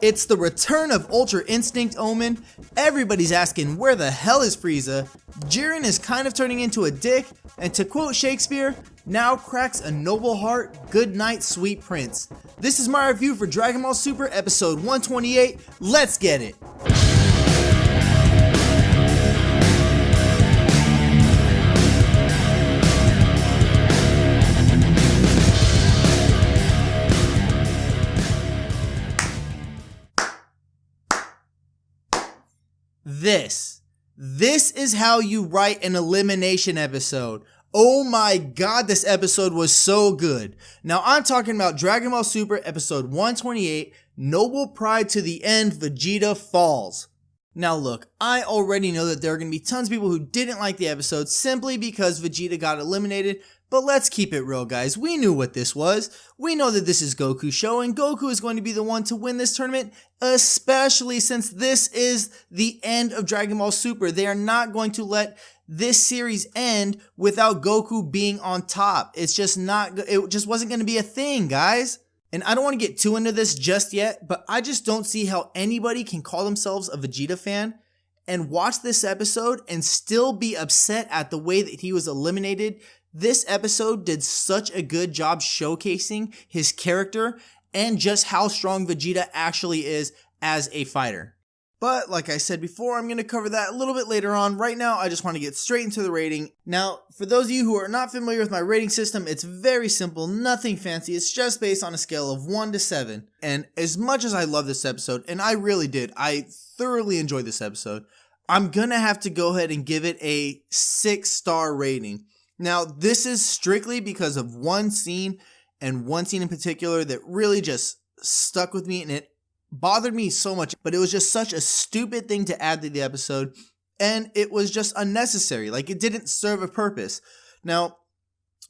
It's the return of Ultra Instinct Omen. Everybody's asking where the hell is Frieza. Jiren is kind of turning into a dick, and to quote Shakespeare, now cracks a noble heart, good night sweet prince. This is my review for Dragon Ball Super episode 128, let's get it! This is how you write an elimination episode. Oh my god, this episode was so good. Now I'm talking about Dragon Ball Super episode 128, Noble Pride to the End, Vegeta Falls. Now look, I already know that there are going to be tons of people who didn't like the episode simply because Vegeta got eliminated, but let's keep it real, guys. We knew what this was. We know that this is Goku's show, and Goku is going to be the one to win this tournament, especially since this is the end of Dragon Ball Super. They are not going to let this series end without Goku being on top. It just wasn't going to be a thing, guys. And I don't want to get too into this just yet, but I just don't see how anybody can call themselves a Vegeta fan and watch this episode and still be upset at the way that he was eliminated. This episode did such a good job showcasing his character and just how strong Vegeta actually is as a fighter. But like I said before, I'm going to cover that a little bit later on. Right now, I just want to get straight into the rating. Now, for those of you who are not familiar with my rating system, it's very simple, nothing fancy. It's just based on a scale of 1 to 7. And as much as I love this episode, and I really did, I thoroughly enjoyed this episode, I'm going to have to go ahead and give it a 6-star rating. Now, this is strictly because of one scene, and one scene in particular that really just stuck with me, and it bothered me so much, but it was just such a stupid thing to add to the episode, and it was just unnecessary. Like, it didn't serve a purpose. Now,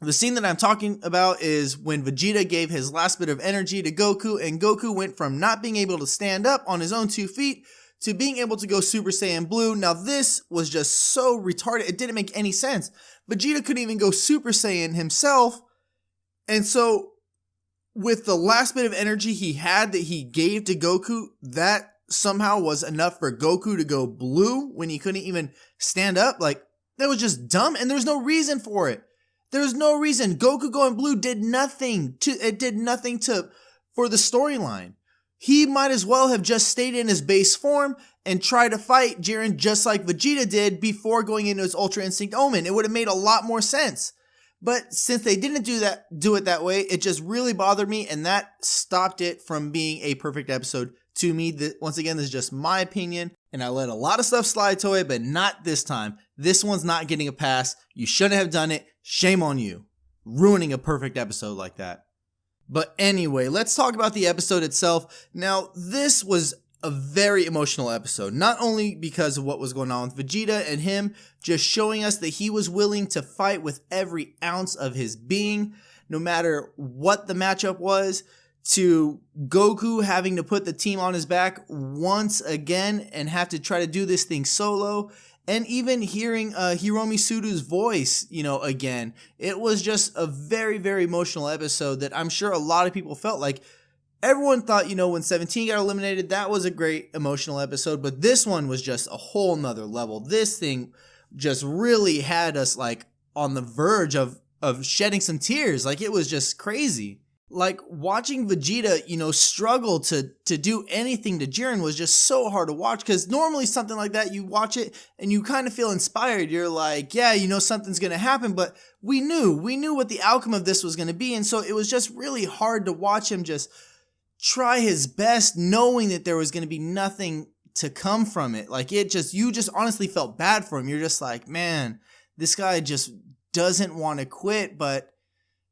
the scene that I'm talking about is when Vegeta gave his last bit of energy to Goku, and Goku went from not being able to stand up on his own 2 feet to being able to go Super Saiyan Blue. Now, this was just so retarded, it didn't make any sense. Vegeta couldn't even go Super Saiyan himself, and so with the last bit of energy he had that he gave to Goku, that somehow was enough for Goku to go blue when he couldn't even stand up. Like, that was just dumb, and there's no reason for it. There's no reason. Goku going blue did nothing for the storyline. He might as well have just stayed in his base form and tried to fight Jiren just like Vegeta did before going into his Ultra Instinct Omen. It would have made a lot more sense. But since they didn't do it that way, it just really bothered me, and that stopped it from being a perfect episode to me. Once again, this is just my opinion, and I let a lot of stuff slide to it, but not this time. This one's not getting a pass. You shouldn't have done it. Shame on you. Ruining a perfect episode like that. But anyway, let's talk about the episode itself. Now, this was a very emotional episode, not only because of what was going on with Vegeta and him just showing us that he was willing to fight with every ounce of his being, no matter what the matchup was, to Goku having to put the team on his back once again and have to try to do this thing solo, and even hearing Hiromi Sudo's voice, again. It was just a very, very emotional episode that I'm sure a lot of people felt like. Everyone thought, when 17 got eliminated, that was a great emotional episode, but this one was just a whole nother level. This thing just really had us like on the verge of shedding some tears. Like, it was just crazy. Like, watching Vegeta, struggle to do anything to Jiren was just so hard to watch, because normally something like that, you watch it and you kind of feel inspired. You're like, yeah, something's going to happen, but we knew what the outcome of this was going to be, and so it was just really hard to watch him just try his best, knowing that there was going to be nothing to come from it. Like, you just honestly felt bad for him. You're just like, man, this guy just doesn't want to quit, but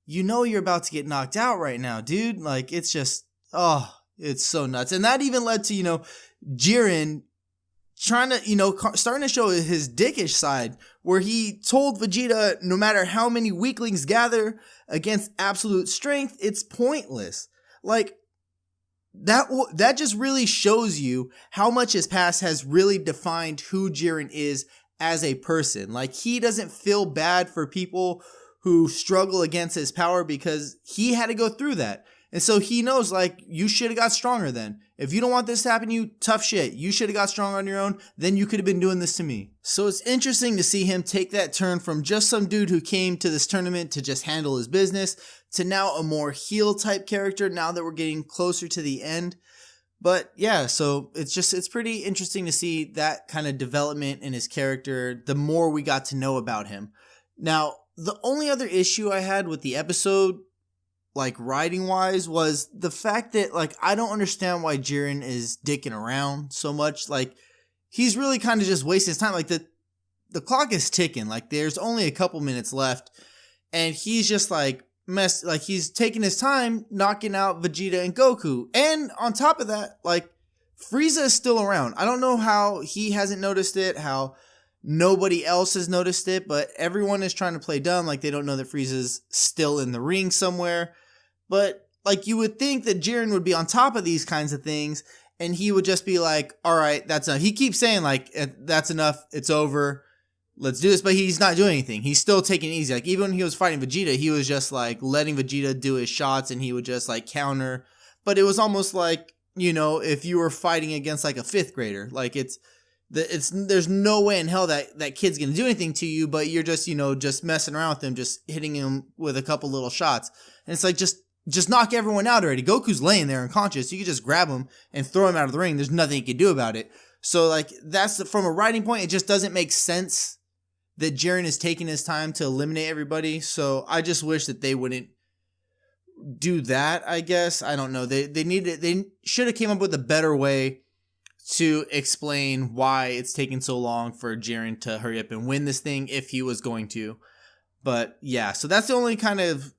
you're about to get knocked out right now, dude. Like, it's just, it's so nuts. And that even led to, Jiren trying to, starting to show his dickish side, where he told Vegeta, no matter how many weaklings gather against absolute strength, it's pointless. Like, that just really shows you how much his past has really defined who Jiren is as a person. Like, he doesn't feel bad for people who struggle against his power because he had to go through that. And so he knows, like, you should have got stronger then. If you don't want this to happen to you, tough shit. You should have got strong on your own. Then you could have been doing this to me. So it's interesting to see him take that turn from just some dude who came to this tournament to just handle his business to now a more heel type character now that we're getting closer to the end. But yeah, so it's pretty interesting to see that kind of development in his character the more we got to know about him. Now, the only other issue I had with the episode, like writing wise, was the fact that like I don't understand why Jiren is dicking around so much. Like he's really kind of just wasting his time. Like the clock is ticking. Like there's only a couple minutes left, and he's just like he's taking his time knocking out Vegeta and Goku. And on top of that, like Frieza is still around. I don't know how he hasn't noticed it, how nobody else has noticed it, but everyone is trying to play dumb like they don't know that Frieza's still in the ring somewhere. But like you would think that Jiren would be on top of these kinds of things and he would just be like, all right, that's enough. He keeps saying like, that's enough. It's over. Let's do this. But he's not doing anything. He's still taking it easy. Like even when he was fighting Vegeta, he was just like letting Vegeta do his shots and he would just like counter. But it was almost like, you know, if you were fighting against like a fifth grader, like there's no way in hell that kid's going to do anything to you, but you're just, you know, just messing around with him, just hitting him with a couple little shots. And it's like, just knock everyone out already. Goku's laying there unconscious. You can just grab him and throw him out of the ring. There's nothing you can do about it. So like from a writing point, it just doesn't make sense that Jiren is taking his time to eliminate everybody. So I just wish that they wouldn't do that, I guess. I don't know. They should have came up with a better way to explain why it's taking so long for Jiren to hurry up and win this thing if he was going to. But yeah, so that's the only kind of,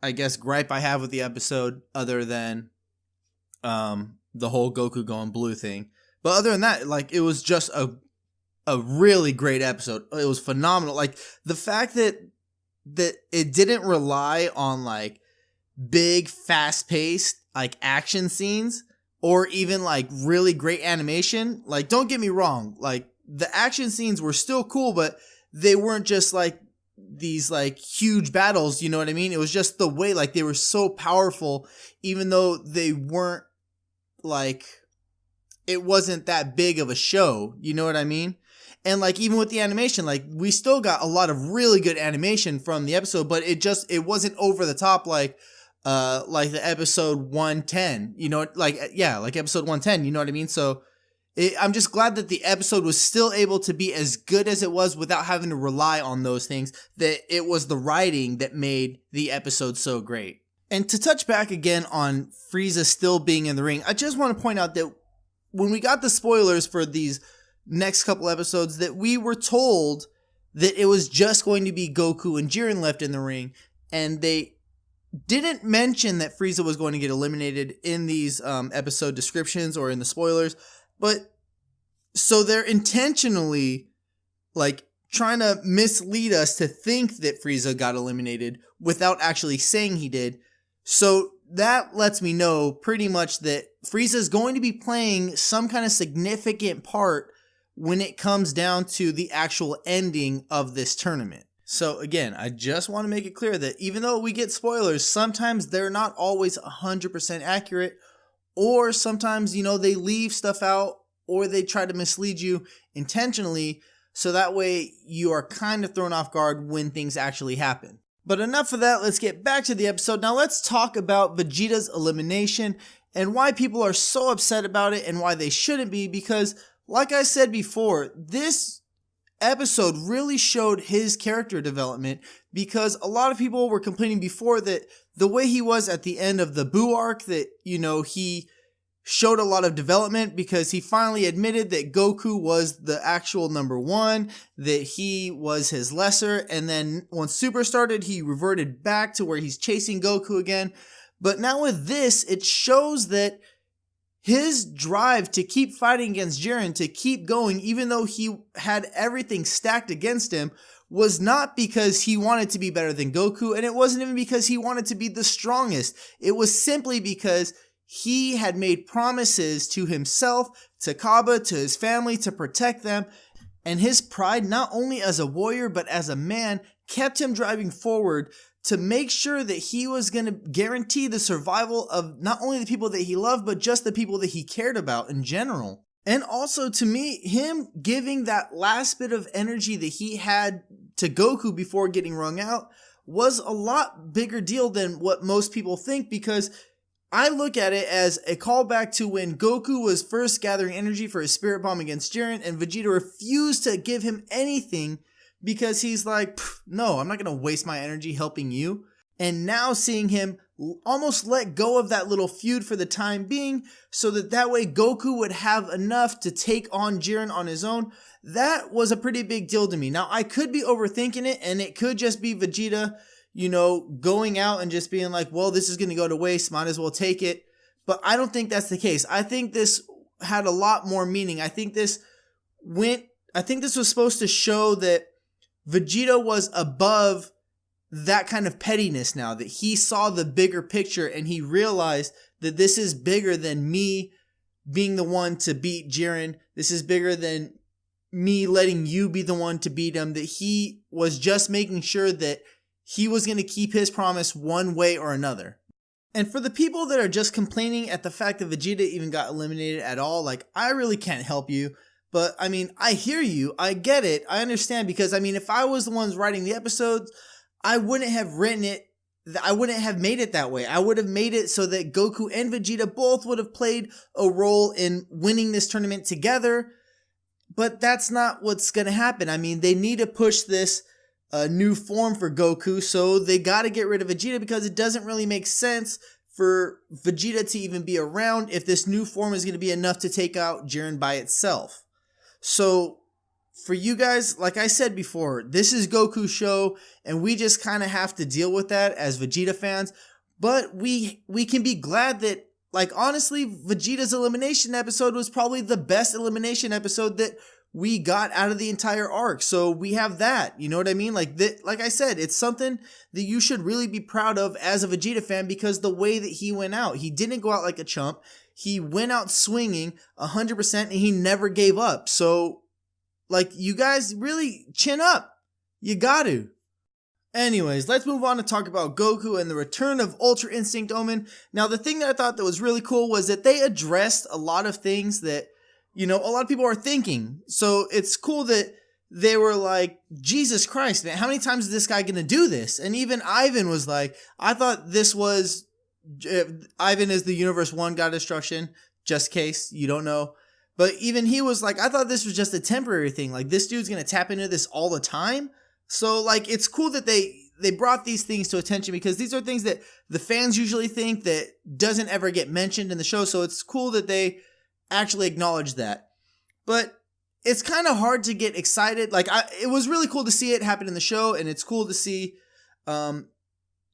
I guess, gripe I have with the episode other than the whole Goku going blue thing. But other than that, like it was just a really great episode. It was phenomenal. Like the fact that it didn't rely on like big, fast-paced like action scenes or even like really great animation. Like don't get me wrong, like the action scenes were still cool, but they weren't just like these like huge battles, you know what I mean? It was just the way like they were so powerful, even though they weren't like, it wasn't that big of a show, you know what I mean? And like even with the animation, like we still got a lot of really good animation from the episode, but it wasn't over the top like the episode 110, you know, like episode 110, you know what I mean? So I'm just glad that the episode was still able to be as good as it was without having to rely on those things, that it was the writing that made the episode so great. And to touch back again on Frieza still being in the ring, I just want to point out that when we got the spoilers for these next couple episodes, that we were told that it was just going to be Goku and Jiren left in the ring, and they didn't mention that Frieza was going to get eliminated in these episode descriptions or in the spoilers. But so they're intentionally like trying to mislead us to think that Frieza got eliminated without actually saying he did. So that lets me know pretty much that Frieza is going to be playing some kind of significant part when it comes down to the actual ending of this tournament. So again, I just want to make it clear that even though we get spoilers, sometimes they're not always 100% accurate, or sometimes, you know, they leave stuff out or they try to mislead you intentionally, so that way you are kind of thrown off guard when things actually happen. But enough of that, let's get back to the episode. Now let's talk about Vegeta's elimination and why people are so upset about it and why they shouldn't be, because like I said before, this episode really showed his character development, because a lot of people were complaining before that the way he was at the end of the Boo arc, that, you know, he showed a lot of development because he finally admitted that Goku was the actual number one, that he was his lesser, and then once Super started, he reverted back to where he's chasing Goku again. But now with this, it shows that his drive to keep fighting against Jiren, to keep going, even though he had everything stacked against him, was not because he wanted to be better than Goku, and it wasn't even because he wanted to be the strongest. It was simply because he had made promises to himself, to Kaba, to his family, to protect them, and his pride, not only as a warrior, but as a man, kept him driving forward to make sure that he was going to guarantee the survival of not only the people that he loved, but just the people that he cared about in general. And also, to me, him giving that last bit of energy that he had to Goku before getting wrung out was a lot bigger deal than what most people think, because I look at it as a callback to when Goku was first gathering energy for his Spirit Bomb against Jiren, and Vegeta refused to give him anything because he's like, no, I'm not going to waste my energy helping you. And now seeing him almost let go of that little feud for the time being, so that way Goku would have enough to take on Jiren on his own, that was a pretty big deal to me. Now, I could be overthinking it, and it could just be Vegeta, going out and just being like, well, this is going to go to waste, might as well take it. But I don't think that's the case. I think this had a lot more meaning. I think this was supposed to show that Vegeta was above that kind of pettiness now, that he saw the bigger picture and he realized that this is bigger than me being the one to beat Jiren. This is bigger than me letting you be the one to beat him, that he was just making sure that he was going to keep his promise one way or another. And for the people that are just complaining at the fact that Vegeta even got eliminated at all, like, I really can't help you. But, I mean, I hear you. I get it. I understand, because, I mean, if I was the ones writing the episodes, I wouldn't have written it. I wouldn't have made it that way. I would have made it so that Goku and Vegeta both would have played a role in winning this tournament together. But that's not what's going to happen. I mean, they need to push this new form for Goku, so they got to get rid of Vegeta, because it doesn't really make sense for Vegeta to even be around if this new form is going to be enough to take out Jiren by itself. So for you guys, like I said before, this is Goku's show, and we just kind of have to deal with that as Vegeta fans. But we can be glad that, like, honestly, Vegeta's elimination episode was probably the best elimination episode that we got out of the entire arc. So we have that, you know what I mean? Like I said, it's something that you should really be proud of as a Vegeta fan, because the way that he went out, he didn't go out like a chump. He went out swinging 100%, and he never gave up. So, like, you guys really chin up. You got to. Anyways, let's move on to talk about Goku and the return of Ultra Instinct Omen. Now, the thing that I thought that was really cool was that they addressed a lot of things that, a lot of people are thinking. So it's cool that they were like, Jesus Christ, man, how many times is this guy going to do this? And even Ivan was like, I thought this was, Ivan is the Universe 1 God Destruction, just in case you don't know. But even he was like, I thought this was just a temporary thing. Like, this dude's going to tap into this all the time. So, like, it's cool that they brought these things to attention, because these are things that the fans usually think that doesn't ever get mentioned in the show. So it's cool that they actually acknowledge that. But it's kind of hard to get excited. Like, it was really cool to see it happen in the show, and it's cool to see, to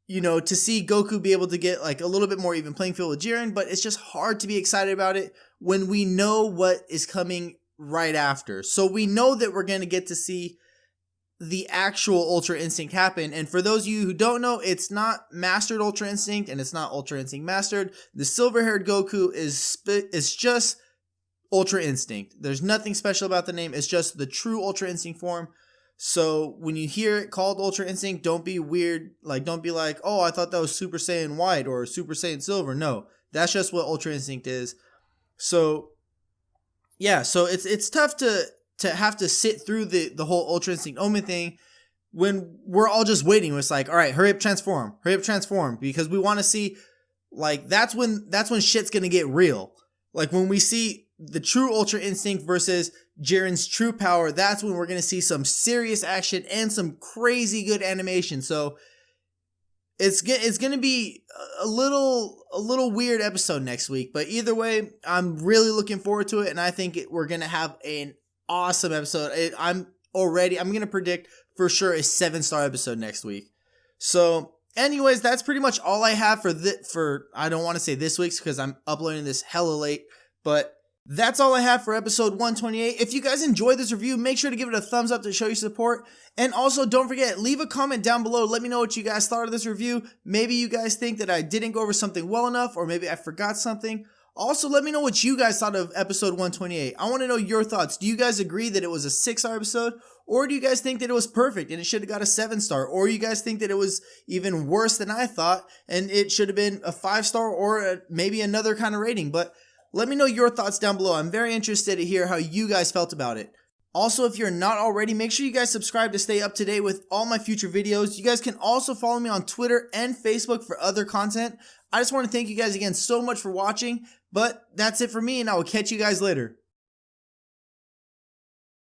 see Goku be able to get, like, a little bit more even playing field with Jiren. But it's just hard to be excited about it when we know what is coming right after. So we know that we're going to get to see the actual Ultra Instinct happen. And for those of you who don't know, it's not Mastered Ultra Instinct, and it's not Ultra Instinct Mastered. The silver-haired Goku is just Ultra Instinct. There's nothing special about the name. It's just the true Ultra Instinct form. So when you hear it called Ultra Instinct, don't be weird. Like, don't be like, oh, I thought that was Super Saiyan White or Super Saiyan Silver. No, that's just what Ultra Instinct is. So yeah, so it's tough to have to sit through the whole Ultra Instinct Omen thing when we're all just waiting. It's like, all right, hurry up, transform, because we want to see, like, that's when shit's gonna get real. Like, when we see the true Ultra Instinct versus Jiren's true power, that's when we're gonna see some serious action and some crazy good animation. So it's gonna be a little weird episode next week, but either way, I'm really looking forward to it, and I think we're gonna have an awesome episode. I'm gonna predict for sure a 7-star episode next week. So anyways, that's pretty much all I have for I don't want to say this week's, because I'm uploading this hella late, but that's all I have for episode 128. If you guys enjoyed this review, make sure to give it a thumbs up to show your support. And also, don't forget, leave a comment down below. Let me know what you guys thought of this review. Maybe you guys think that I didn't go over something well enough, or maybe I forgot something. Also, let me know what you guys thought of episode 128. I want to know your thoughts. Do you guys agree that it was a 6-star episode? Or do you guys think that it was perfect and it should have got a 7-star? Or you guys think that it was even worse than I thought and it should have been a 5-star or maybe another kind of rating? But let me know your thoughts down below. I'm very interested to hear how you guys felt about it. Also, if you're not already, make sure you guys subscribe to stay up to date with all my future videos. You guys can also follow me on Twitter and Facebook for other content. I just want to thank you guys again so much for watching, but that's it for me, and I will catch you guys later.